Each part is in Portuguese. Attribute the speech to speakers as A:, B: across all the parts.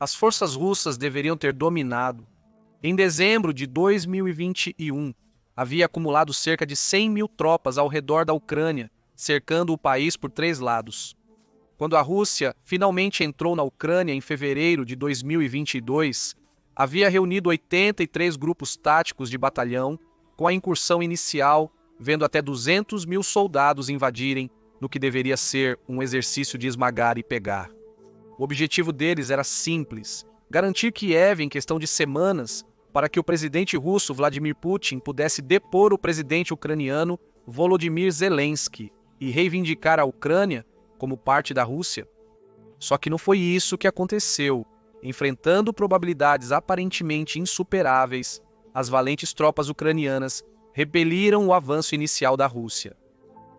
A: As forças russas deveriam ter dominado. Em dezembro de 2021, havia acumulado cerca de 100 mil tropas ao redor da Ucrânia, cercando o país por 3 lados. Quando a Rússia finalmente entrou na Ucrânia em fevereiro de 2022, havia reunido 83 grupos táticos de batalhão, com a incursão inicial vendo até 200 mil soldados invadirem no que deveria ser um exercício de esmagar e pegar. O objetivo deles era simples: garantir Kiev em questão de semanas para que o presidente russo Vladimir Putin pudesse depor o presidente ucraniano Volodymyr Zelensky e reivindicar a Ucrânia como parte da Rússia. Só que não foi isso que aconteceu. Enfrentando probabilidades aparentemente insuperáveis, as valentes tropas ucranianas repeliram o avanço inicial da Rússia.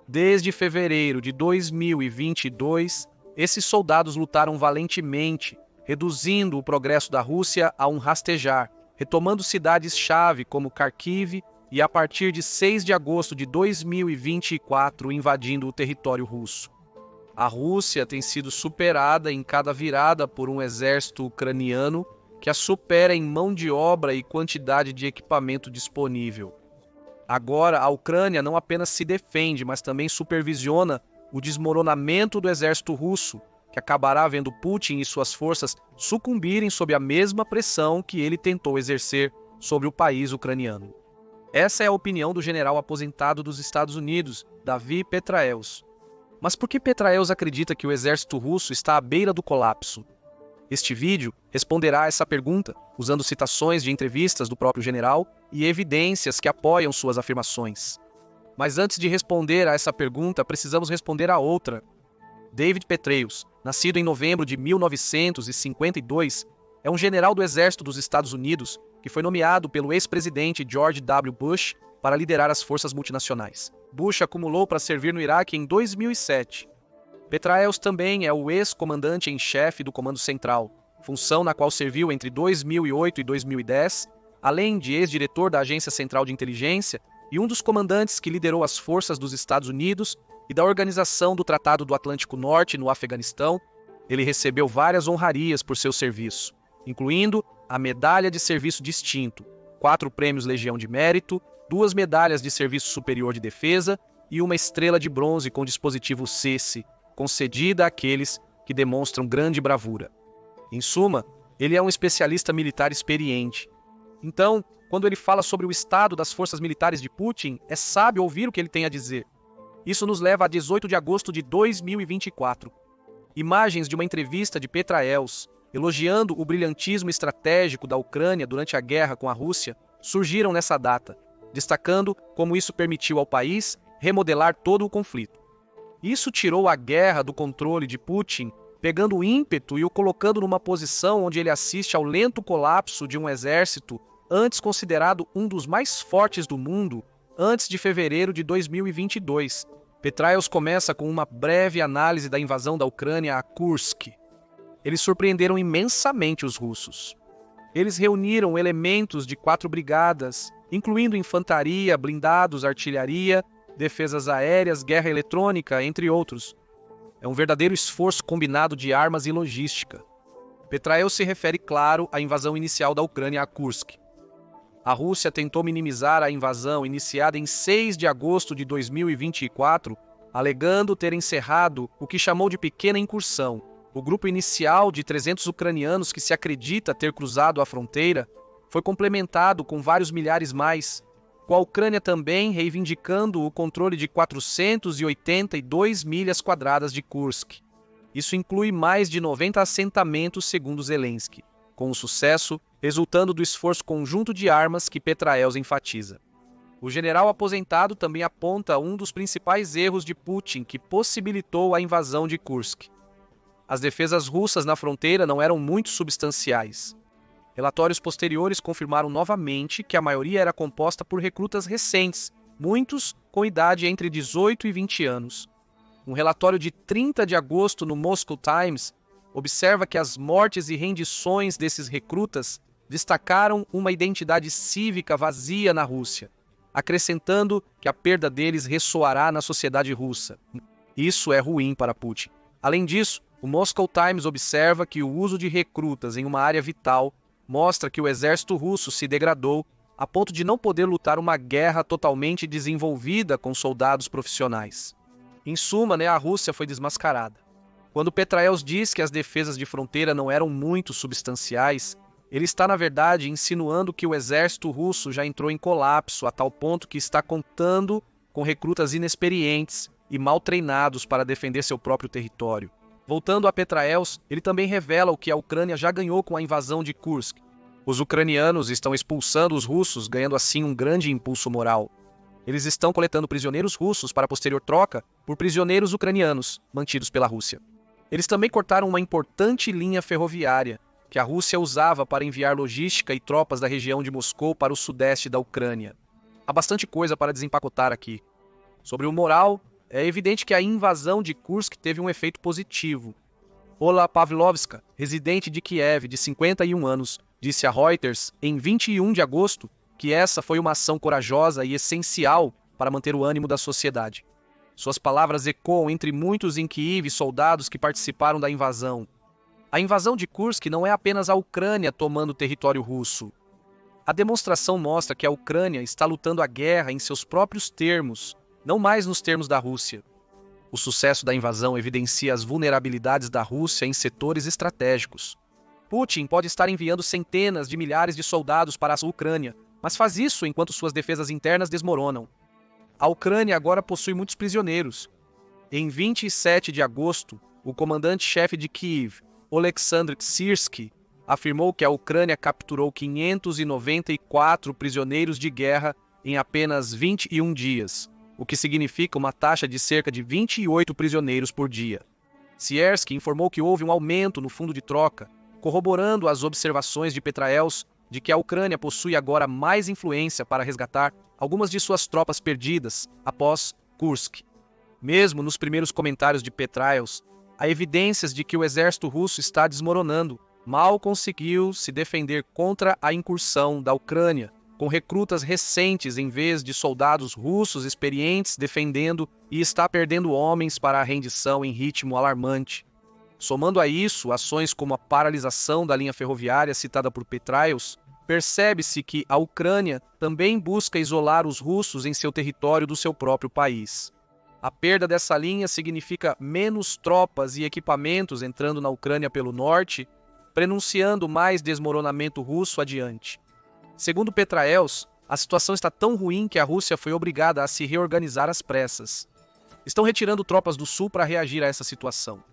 A: Desde fevereiro de 2022, esses soldados lutaram valentemente, reduzindo o progresso da Rússia a um rastejar, retomando cidades-chave como Kharkiv e, a partir de 6 de agosto de 2024, invadindo o território russo. A Rússia tem sido superada em cada virada por um exército ucraniano que a supera em mão de obra e quantidade de equipamento disponível. Agora, a Ucrânia não apenas se defende, mas também supervisiona o desmoronamento do exército russo, que acabará vendo Putin e suas forças sucumbirem sob a mesma pressão que ele tentou exercer sobre o país ucraniano. Essa é a opinião do general aposentado dos Estados Unidos, Davi Petraeus. Mas por que Petraeus acredita que o exército russo está à beira do colapso? Este vídeo responderá a essa pergunta, usando citações de entrevistas do próprio general e evidências que apoiam suas afirmações. Mas antes de responder a essa pergunta, precisamos responder a outra. David Petraeus, nascido em novembro de 1952, é um general do Exército dos Estados Unidos que foi nomeado pelo ex-presidente George W. Bush para liderar as forças multinacionais. Bush acumulou para servir no Iraque em 2007. Petraeus também é o ex-comandante em chefe do Comando Central, função na qual serviu entre 2008 e 2010, além de ex-diretor da Agência Central de Inteligência e um dos comandantes que liderou as forças dos Estados Unidos e da Organização do Tratado do Atlântico Norte no Afeganistão. Ele recebeu várias honrarias por seu serviço, incluindo a Medalha de Serviço Distinto, 4 prêmios Legião de Mérito, 2 medalhas de Serviço Superior de Defesa e uma estrela de bronze com dispositivo CESE, concedida àqueles que demonstram grande bravura. Em suma, ele é um especialista militar experiente. Então, quando ele fala sobre o estado das forças militares de Putin, é sábio ouvir o que ele tem a dizer. Isso nos leva a 18 de agosto de 2024. Imagens de uma entrevista de Petraeus, elogiando o brilhantismo estratégico da Ucrânia durante a guerra com a Rússia, surgiram nessa data, destacando como isso permitiu ao país remodelar todo o conflito. Isso tirou a guerra do controle de Putin, pegando o ímpeto e o colocando numa posição onde ele assiste ao lento colapso de um exército antes considerado um dos mais fortes do mundo, antes de fevereiro de 2022. Petraeus começa com uma breve análise da invasão da Ucrânia a Kursk. Eles surpreenderam imensamente os russos. Eles reuniram elementos de 4 brigadas, incluindo infantaria, blindados, artilharia, defesas aéreas, guerra eletrônica, entre outros. É um verdadeiro esforço combinado de armas e logística. Petraeus se refere, claro, à invasão inicial da Ucrânia a Kursk. A Rússia tentou minimizar a invasão iniciada em 6 de agosto de 2024, alegando ter encerrado o que chamou de pequena incursão. O grupo inicial de 300 ucranianos que se acredita ter cruzado a fronteira foi complementado com vários milhares mais, com a Ucrânia também reivindicando o controle de 482 milhas quadradas de Kursk. Isso inclui mais de 90 assentamentos, segundo Zelensky, com o sucesso resultando do esforço conjunto de armas que Petraeus enfatiza. O general aposentado também aponta um dos principais erros de Putin que possibilitou a invasão de Kursk. As defesas russas na fronteira não eram muito substanciais. Relatórios posteriores confirmaram novamente que a maioria era composta por recrutas recentes, muitos com idade entre 18 e 20 anos. Um relatório de 30 de agosto no Moscow Times observa que as mortes e rendições desses recrutas destacaram uma identidade cívica vazia na Rússia, acrescentando que a perda deles ressoará na sociedade russa. Isso é ruim para Putin. Além disso, O Moscow Times observa que o uso de recrutas em uma área vital mostra que o exército russo se degradou a ponto de não poder lutar uma guerra totalmente desenvolvida com soldados profissionais. Em suma, a Rússia foi desmascarada. Quando Petraeus diz que as defesas de fronteira não eram muito substanciais, ele está, na verdade, insinuando que o exército russo já entrou em colapso a tal ponto que está contando com recrutas inexperientes e mal treinados para defender seu próprio território. Voltando a Petraeus, ele também revela o que a Ucrânia já ganhou com a invasão de Kursk. Os ucranianos estão expulsando os russos, ganhando assim um grande impulso moral. Eles estão coletando prisioneiros russos para posterior troca por prisioneiros ucranianos mantidos pela Rússia. Eles também cortaram uma importante linha ferroviária que a Rússia usava para enviar logística e tropas da região de Moscou para o sudeste da Ucrânia. Há bastante coisa para desempacotar aqui. Sobre o moral, é evidente que a invasão de Kursk teve um efeito positivo. Ola Pavlovska, residente de Kiev, de 51 anos, disse a Reuters, em 21 de agosto, que essa foi uma ação corajosa e essencial para manter o ânimo da sociedade. Suas palavras ecoam entre muitos em Kiev soldados que participaram da invasão. A invasão de Kursk não é apenas a Ucrânia tomando território russo. A demonstração mostra que a Ucrânia está lutando a guerra em seus próprios termos, não mais nos termos da Rússia. O sucesso da invasão evidencia as vulnerabilidades da Rússia em setores estratégicos. Putin pode estar enviando centenas de milhares de soldados para a Ucrânia, mas faz isso enquanto suas defesas internas desmoronam. A Ucrânia agora possui muitos prisioneiros. Em 27 de agosto, o comandante-chefe de Kiev, Oleksandr Syrskyi, afirmou que a Ucrânia capturou 594 prisioneiros de guerra em apenas 21 dias, o que significa uma taxa de cerca de 28 prisioneiros por dia. Syrskyi informou que houve um aumento no fundo de troca, corroborando as observações de Petraeus de que a Ucrânia possui agora mais influência para resgatar algumas de suas tropas perdidas após Kursk. Mesmo nos primeiros comentários de Petraeus, há evidências de que o exército russo está desmoronando. Mal conseguiu se defender contra a incursão da Ucrânia, com recrutas recentes em vez de soldados russos experientes defendendo, e está perdendo homens para a rendição em ritmo alarmante. Somando a isso ações como a paralisação da linha ferroviária citada por Petraeus, percebe-se que a Ucrânia também busca isolar os russos em seu território do seu próprio país. A perda dessa linha significa menos tropas e equipamentos entrando na Ucrânia pelo norte, prenunciando mais desmoronamento russo adiante. Segundo Petraeus, a situação está tão ruim que a Rússia foi obrigada a se reorganizar às pressas. Estão retirando tropas do sul para reagir a essa situação.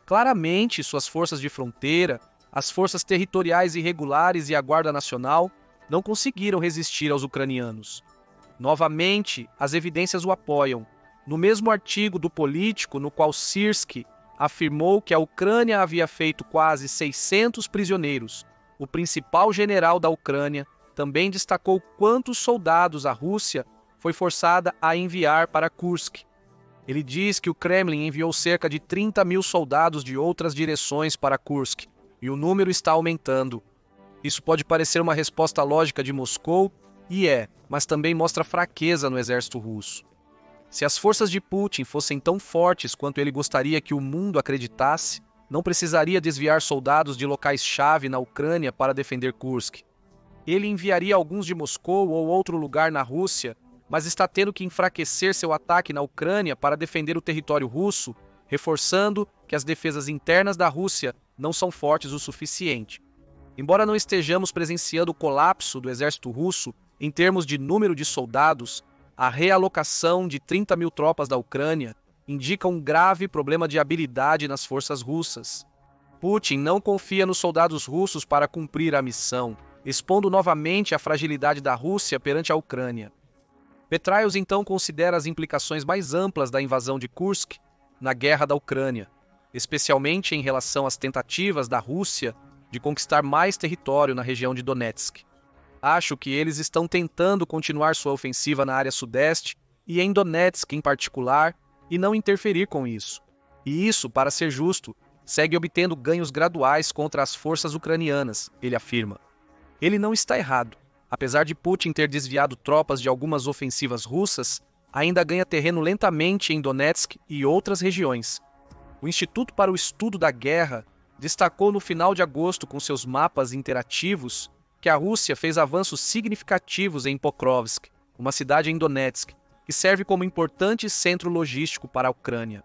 A: Claramente, suas forças de fronteira, as forças territoriais irregulares e a Guarda Nacional não conseguiram resistir aos ucranianos. Novamente, as evidências o apoiam. No mesmo artigo do Político, no qual Syrskyi afirmou que a Ucrânia havia feito quase 600 prisioneiros, o principal general da Ucrânia também destacou quantos soldados a Rússia foi forçada a enviar para Kursk. Ele diz que o Kremlin enviou cerca de 30 mil soldados de outras direções para Kursk, e o número está aumentando. Isso pode parecer uma resposta lógica de Moscou, e mas também mostra fraqueza no exército russo. Se as forças de Putin fossem tão fortes quanto ele gostaria que o mundo acreditasse, não precisaria desviar soldados de locais-chave na Ucrânia para defender Kursk. Ele enviaria alguns de Moscou ou outro lugar na Rússia, mas está tendo que enfraquecer seu ataque na Ucrânia para defender o território russo, reforçando que as defesas internas da Rússia não são fortes o suficiente. Embora não estejamos presenciando o colapso do exército russo em termos de número de soldados, a realocação de 30 mil tropas da Ucrânia indica um grave problema de habilidade nas forças russas. Putin não confia nos soldados russos para cumprir a missão, expondo novamente a fragilidade da Rússia perante a Ucrânia. Petraeus então considera as implicações mais amplas da invasão de Kursk na guerra da Ucrânia, especialmente em relação às tentativas da Rússia de conquistar mais território na região de Donetsk. Acho que eles estão tentando continuar sua ofensiva na área sudeste e em Donetsk em particular, e não interferir com isso. E isso, para ser justo, segue obtendo ganhos graduais contra as forças ucranianas, ele afirma. Ele não está errado. Apesar de Putin ter desviado tropas de algumas ofensivas russas, ainda ganha terreno lentamente em Donetsk e outras regiões. O Instituto para o Estudo da Guerra destacou no final de agosto com seus mapas interativos que a Rússia fez avanços significativos em Pokrovsk, uma cidade em Donetsk, que serve como importante centro logístico para a Ucrânia.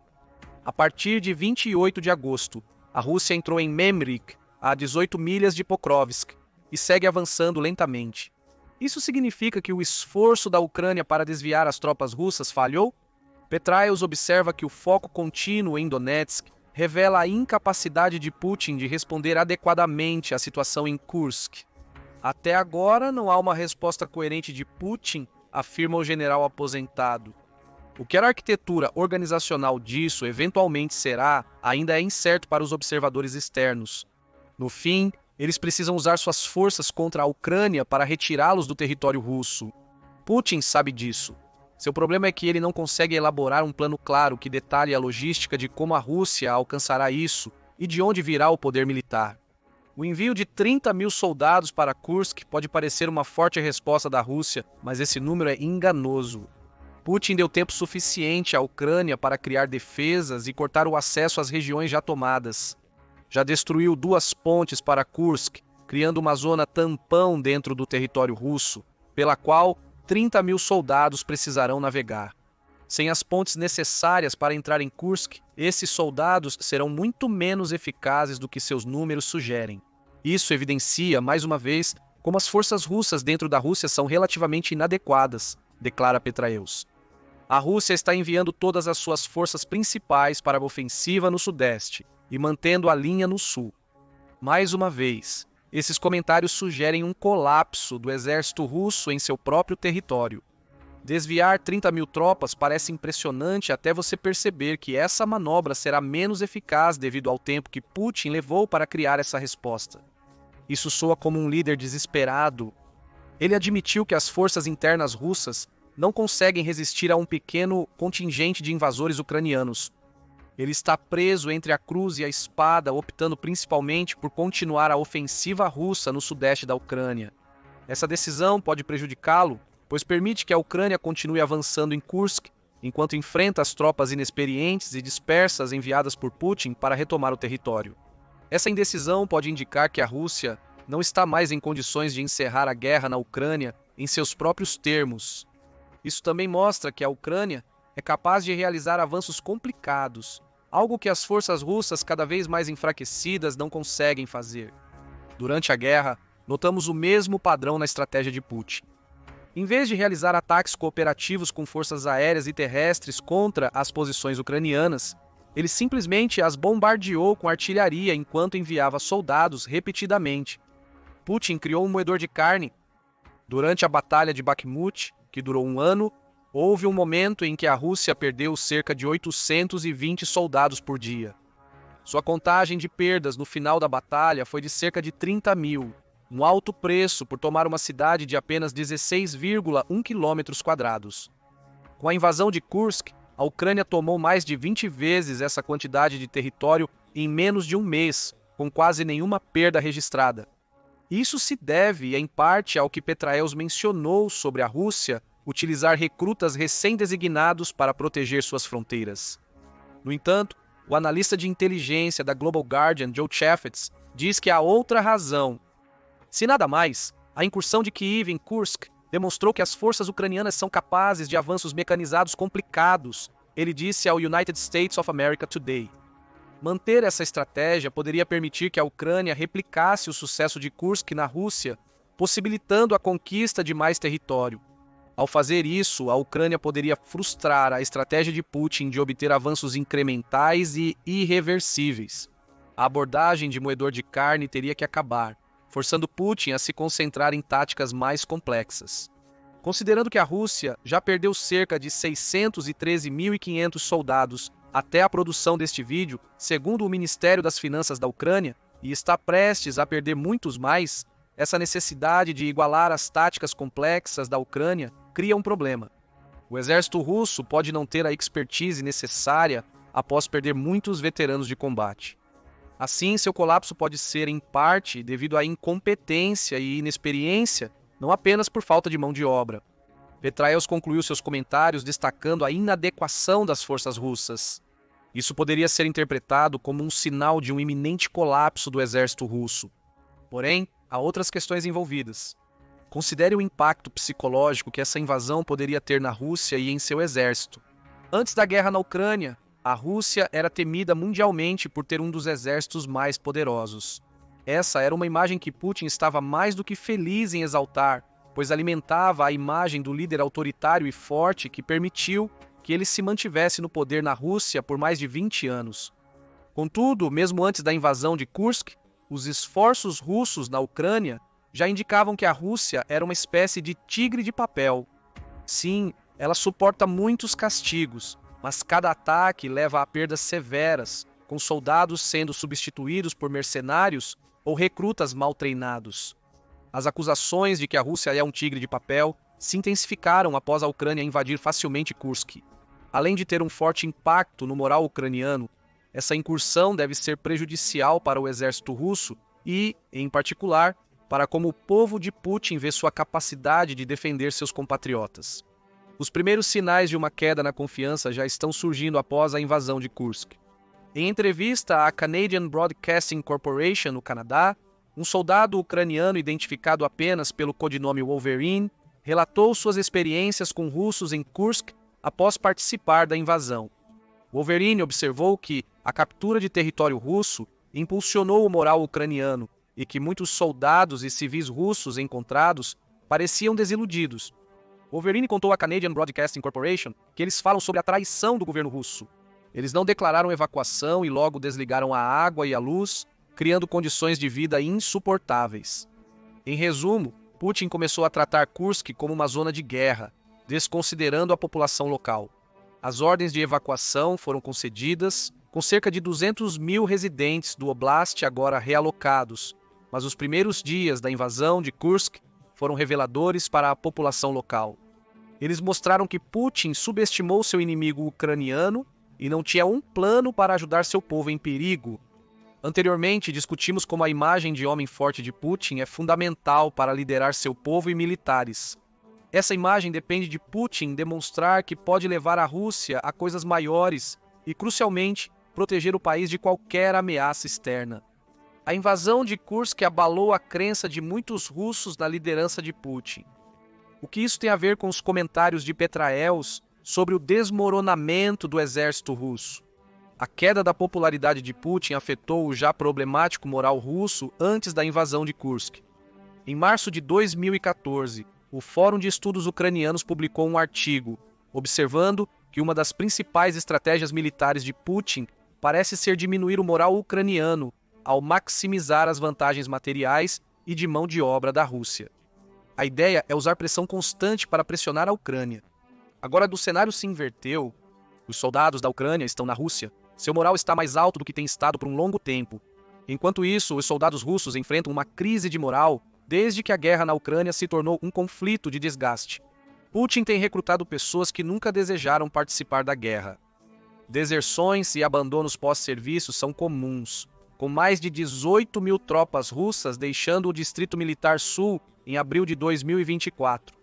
A: A partir de 28 de agosto, a Rússia entrou em Memrik, a 18 milhas de Pokrovsk, e segue avançando lentamente. Isso significa que o esforço da Ucrânia para desviar as tropas russas falhou? Petraeus observa que o foco contínuo em Donetsk revela a incapacidade de Putin de responder adequadamente à situação em Kursk. Até agora não há uma resposta coerente de Putin, afirma o general aposentado. O que a arquitetura organizacional disso eventualmente será, ainda é incerto para os observadores externos. No fim, eles precisam usar suas forças contra a Ucrânia para retirá-los do território russo. Putin sabe disso. Seu problema é que ele não consegue elaborar um plano claro que detalhe a logística de como a Rússia alcançará isso e de onde virá o poder militar. O envio de 30 mil soldados para Kursk pode parecer uma forte resposta da Rússia, mas esse número é enganoso. Putin deu tempo suficiente à Ucrânia para criar defesas e cortar o acesso às regiões já tomadas. Já destruiu 2 pontes para Kursk, criando uma zona tampão dentro do território russo, pela qual 30 mil soldados precisarão navegar. Sem as pontes necessárias para entrar em Kursk, esses soldados serão muito menos eficazes do que seus números sugerem. Isso evidencia, mais uma vez, como as forças russas dentro da Rússia são relativamente inadequadas, declara Petraeus. A Rússia está enviando todas as suas forças principais para a ofensiva no sudeste e mantendo a linha no sul. Mais uma vez, esses comentários sugerem um colapso do exército russo em seu próprio território. Desviar 30 mil tropas parece impressionante até você perceber que essa manobra será menos eficaz devido ao tempo que Putin levou para criar essa resposta. Isso soa como um líder desesperado. Ele admitiu que as forças internas russas não conseguem resistir a um pequeno contingente de invasores ucranianos. Ele está preso entre a cruz e a espada, optando principalmente por continuar a ofensiva russa no sudeste da Ucrânia. Essa decisão pode prejudicá-lo, pois permite que a Ucrânia continue avançando em Kursk, enquanto enfrenta as tropas inexperientes e dispersas enviadas por Putin para retomar o território. Essa indecisão pode indicar que a Rússia não está mais em condições de encerrar a guerra na Ucrânia em seus próprios termos. Isso também mostra que a Ucrânia é capaz de realizar avanços complicados, algo que as forças russas cada vez mais enfraquecidas não conseguem fazer. Durante a guerra, notamos o mesmo padrão na estratégia de Putin. Em vez de realizar ataques cooperativos com forças aéreas e terrestres contra as posições ucranianas, ele simplesmente as bombardeou com artilharia enquanto enviava soldados repetidamente. Putin criou um moedor de carne. Durante a Batalha de Bakhmut, que durou 1 ano, houve um momento em que a Rússia perdeu cerca de 820 soldados por dia. Sua contagem de perdas no final da batalha foi de cerca de 30 mil, um alto preço por tomar uma cidade de apenas 16,1 km². Com a invasão de Kursk, a Ucrânia tomou mais de 20 vezes essa quantidade de território em menos de um mês, com quase nenhuma perda registrada. Isso se deve, em parte, ao que Petraeus mencionou sobre a Rússia utilizar recrutas recém-designados para proteger suas fronteiras. No entanto, o analista de inteligência da Global Guardian, Joe Chaffetz, diz que há outra razão. Se nada mais, a incursão de Kyiv em Kursk demonstrou que as forças ucranianas são capazes de avanços mecanizados complicados, ele disse ao United States of America Today. Manter essa estratégia poderia permitir que a Ucrânia replicasse o sucesso de Kursk na Rússia, possibilitando a conquista de mais território. Ao fazer isso, a Ucrânia poderia frustrar a estratégia de Putin de obter avanços incrementais e irreversíveis. A abordagem de moedor de carne teria que acabar, forçando Putin a se concentrar em táticas mais complexas. Considerando que a Rússia já perdeu cerca de 613.500 soldados até a produção deste vídeo, segundo o Ministério das Finanças da Ucrânia, e está prestes a perder muitos mais, essa necessidade de igualar as táticas complexas da Ucrânia cria um problema. O exército russo pode não ter a expertise necessária após perder muitos veteranos de combate. Assim, seu colapso pode ser, em parte, devido à incompetência e inexperiência, não apenas por falta de mão de obra. Petraeus concluiu seus comentários destacando a inadequação das forças russas. Isso poderia ser interpretado como um sinal de um iminente colapso do exército russo. Porém, há outras questões envolvidas. Considere o impacto psicológico que essa invasão poderia ter na Rússia e em seu exército. Antes da guerra na Ucrânia, a Rússia era temida mundialmente por ter um dos exércitos mais poderosos. Essa era uma imagem que Putin estava mais do que feliz em exaltar, pois alimentava a imagem do líder autoritário e forte que permitiu que ele se mantivesse no poder na Rússia por mais de 20 anos. Contudo, mesmo antes da invasão de Kursk, os esforços russos na Ucrânia já indicavam que a Rússia era uma espécie de tigre de papel. Sim, ela suporta muitos castigos, mas cada ataque leva a perdas severas, com soldados sendo substituídos por mercenários ou recrutas mal treinados. As acusações de que a Rússia é um tigre de papel se intensificaram após a Ucrânia invadir facilmente Kursk. Além de ter um forte impacto no moral ucraniano, essa incursão deve ser prejudicial para o exército russo e, em particular, para como o povo de Putin vê sua capacidade de defender seus compatriotas. Os primeiros sinais de uma queda na confiança já estão surgindo após a invasão de Kursk. Em entrevista à Canadian Broadcasting Corporation, no Canadá, um soldado ucraniano identificado apenas pelo codinome Wolverine relatou suas experiências com russos em Kursk após participar da invasão. Wolverine observou que a captura de território russo impulsionou o moral ucraniano e que muitos soldados e civis russos encontrados pareciam desiludidos. Wolverine contou à Canadian Broadcasting Corporation que eles falam sobre a traição do governo russo. Eles não declararam evacuação e logo desligaram a água e a luz, criando condições de vida insuportáveis. Em resumo, Putin começou a tratar Kursk como uma zona de guerra, desconsiderando a população local. As ordens de evacuação foram concedidas, com cerca de 200 mil residentes do Oblast agora realocados, mas os primeiros dias da invasão de Kursk foram reveladores para a população local. Eles mostraram que Putin subestimou seu inimigo ucraniano e não tinha um plano para ajudar seu povo em perigo. Anteriormente, discutimos como a imagem de homem forte de Putin é fundamental para liderar seu povo e militares. Essa imagem depende de Putin demonstrar que pode levar a Rússia a coisas maiores e, crucialmente, proteger o país de qualquer ameaça externa. A invasão de Kursk abalou a crença de muitos russos na liderança de Putin. O que isso tem a ver com os comentários de Petraeus sobre o desmoronamento do exército russo? A queda da popularidade de Putin afetou o já problemático moral russo antes da invasão de Kursk. Em março de 2014, o Fórum de Estudos Ucranianos publicou um artigo observando que uma das principais estratégias militares de Putin parece ser diminuir o moral ucraniano ao maximizar as vantagens materiais e de mão de obra da Rússia. A ideia é usar pressão constante para pressionar a Ucrânia. Agora o cenário se inverteu. Os soldados da Ucrânia estão na Rússia. Seu moral está mais alto do que tem estado por um longo tempo. Enquanto isso, os soldados russos enfrentam uma crise de moral desde que a guerra na Ucrânia se tornou um conflito de desgaste. Putin tem recrutado pessoas que nunca desejaram participar da guerra. Deserções e abandonos pós-serviço são comuns, com mais de 18 mil tropas russas deixando o Distrito Militar Sul em abril de 2024.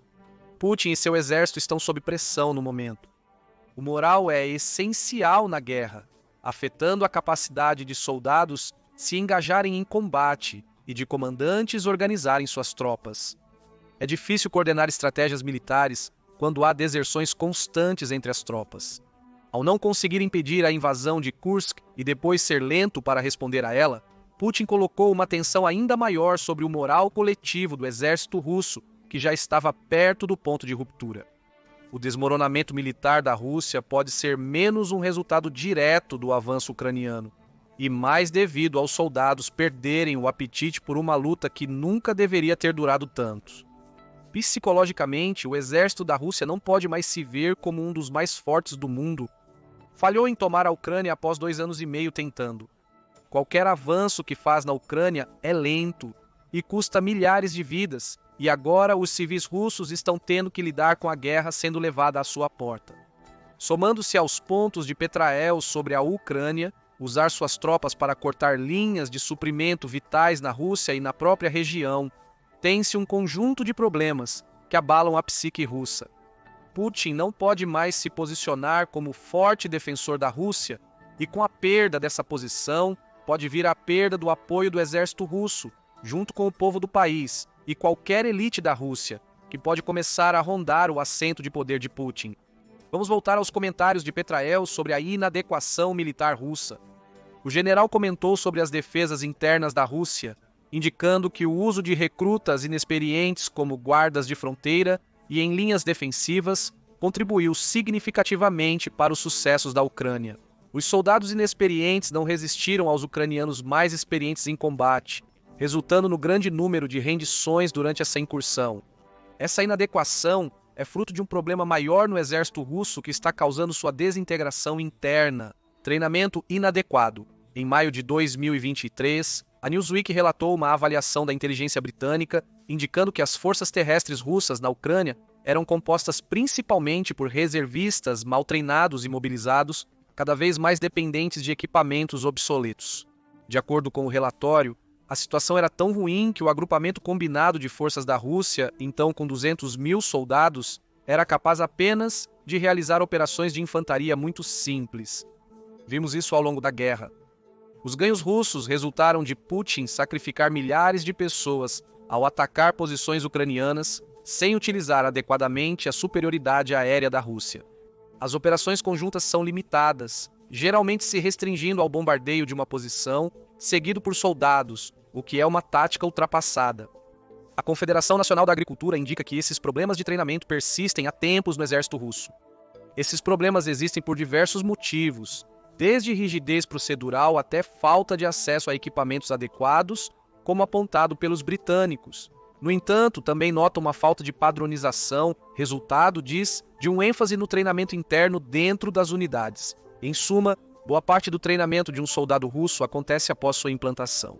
A: Putin e seu exército estão sob pressão no momento. O moral é essencial na guerra, afetando a capacidade de soldados se engajarem em combate e de comandantes organizarem suas tropas. É difícil coordenar estratégias militares quando há deserções constantes entre as tropas. Ao não conseguir impedir a invasão de Kursk e depois ser lento para responder a ela, Putin colocou uma tensão ainda maior sobre o moral coletivo do exército russo, que já estava perto do ponto de ruptura. O desmoronamento militar da Rússia pode ser menos um resultado direto do avanço ucraniano, e mais devido aos soldados perderem o apetite por uma luta que nunca deveria ter durado tanto. Psicologicamente, o exército da Rússia não pode mais se ver como um dos mais fortes do mundo. Falhou em tomar a Ucrânia após 2 anos e meio tentando. Qualquer avanço que faz na Ucrânia é lento e custa milhares de vidas, e agora os civis russos estão tendo que lidar com a guerra sendo levada à sua porta. Somando-se aos pontos de Petraeus sobre a Ucrânia, usar suas tropas para cortar linhas de suprimento vitais na Rússia e na própria região, tem-se um conjunto de problemas que abalam a psique russa. Putin não pode mais se posicionar como forte defensor da Rússia E com a perda dessa posição, pode vir a perda do apoio do exército russo, junto com o povo do país e qualquer elite da Rússia, que pode começar a rondar o assento de poder de Putin. Vamos voltar aos comentários de Petraeus sobre a inadequação militar russa. O general comentou sobre as defesas internas da Rússia, indicando que o uso de recrutas inexperientes como guardas de fronteira e em linhas defensivas contribuiu significativamente para os sucessos da Ucrânia. Os soldados inexperientes não resistiram aos ucranianos mais experientes em combate, resultando no grande número de rendições durante essa incursão. Essa inadequação é fruto de um problema maior no exército russo que está causando sua desintegração interna. Treinamento inadequado. Em maio de 2023, a Newsweek relatou uma avaliação da inteligência britânica indicando que as forças terrestres russas na Ucrânia eram compostas principalmente por reservistas mal treinados e mobilizados, cada vez mais dependentes de equipamentos obsoletos. De acordo com o relatório, a situação era tão ruim que o agrupamento combinado de forças da Rússia, então com 200 mil soldados, era capaz apenas de realizar operações de infantaria muito simples. Vimos isso ao longo da guerra. Os ganhos russos resultaram de Putin sacrificar milhares de pessoas ao atacar posições ucranianas sem utilizar adequadamente a superioridade aérea da Rússia. As operações conjuntas são limitadas, geralmente se restringindo ao bombardeio de uma posição, seguido por soldados, o que é uma tática ultrapassada. A Confederação Nacional da Agricultura indica que esses problemas de treinamento persistem há tempos no exército russo. Esses problemas existem por diversos motivos, desde rigidez procedural até falta de acesso a equipamentos adequados, como apontado pelos britânicos. No entanto, também nota uma falta de padronização, resultado, diz, de um ênfase no treinamento interno dentro das unidades. Em suma, boa parte do treinamento de um soldado russo acontece após sua implantação.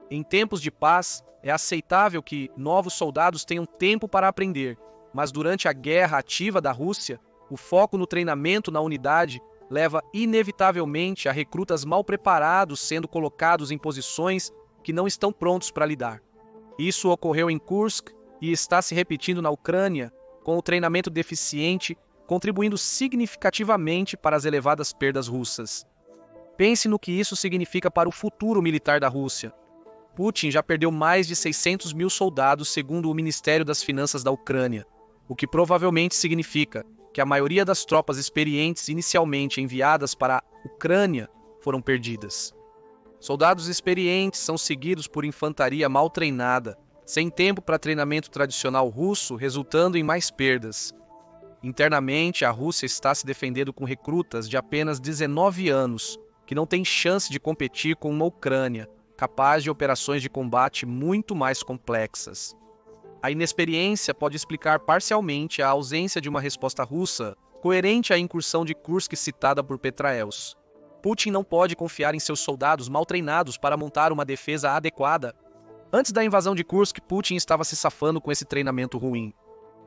A: Em tempos de paz, é aceitável que novos soldados tenham tempo para aprender, mas durante a guerra ativa da Rússia, o foco no treinamento na unidade leva inevitavelmente a recrutas mal preparados sendo colocados em posições que não estão prontos para lidar. Isso ocorreu em Kursk e está se repetindo na Ucrânia, com o treinamento deficiente, contribuindo significativamente para as elevadas perdas russas. Pense no que isso significa para o futuro militar da Rússia. Putin já perdeu mais de 600 mil soldados, segundo o Ministério das Finanças da Ucrânia, o que provavelmente significa que a maioria das tropas experientes inicialmente enviadas para a Ucrânia foram perdidas. Soldados experientes são seguidos por infantaria mal treinada, sem tempo para treinamento tradicional russo, resultando em mais perdas. Internamente, a Rússia está se defendendo com recrutas de apenas 19 anos, que não têm chance de competir com uma Ucrânia, capaz de operações de combate muito mais complexas. A inexperiência pode explicar parcialmente a ausência de uma resposta russa coerente à incursão de Kursk citada por Petraeus. Putin não pode confiar em seus soldados mal treinados para montar uma defesa adequada. Antes da invasão de Kursk, Putin estava se safando com esse treinamento ruim.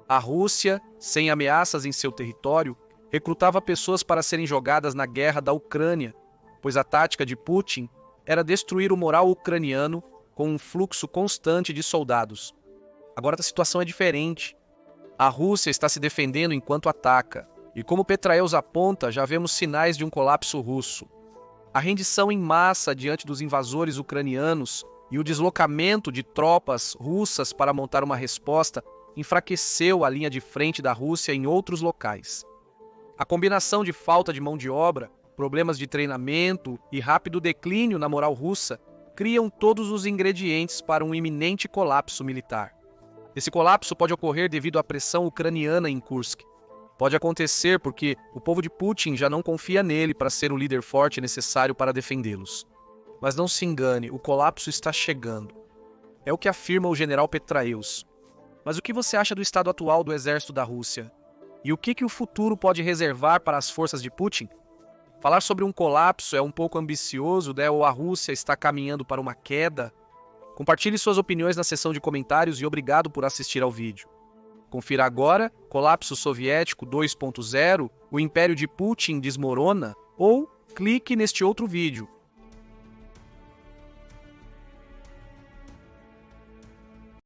A: A Rússia, sem ameaças em seu território, recrutava pessoas para serem jogadas na guerra da Ucrânia, pois a tática de Putin era destruir o moral ucraniano com um fluxo constante de soldados. Agora a situação é diferente. A Rússia está se defendendo enquanto ataca, e como Petraeus aponta, já vemos sinais de um colapso russo. A rendição em massa diante dos invasores ucranianos e o deslocamento de tropas russas para montar uma resposta enfraqueceu a linha de frente da Rússia em outros locais. A combinação de falta de mão de obra, problemas de treinamento e rápido declínio na moral russa criam todos os ingredientes para um iminente colapso militar. Esse colapso pode ocorrer devido à pressão ucraniana em Kursk. Pode acontecer porque o povo de Putin já não confia nele para ser o líder forte necessário para defendê-los. Mas não se engane, o colapso está chegando. É o que afirma o general Petraeus. Mas o que você acha do estado atual do exército da Rússia? E o que o futuro pode reservar para as forças de Putin? Falar sobre um colapso é um pouco ambicioso, né? Ou a Rússia está caminhando para uma queda? Compartilhe suas opiniões na seção de comentários e obrigado por assistir ao vídeo. Confira agora Colapso Soviético 2.0, o Império de Putin desmorona? Ou clique neste outro vídeo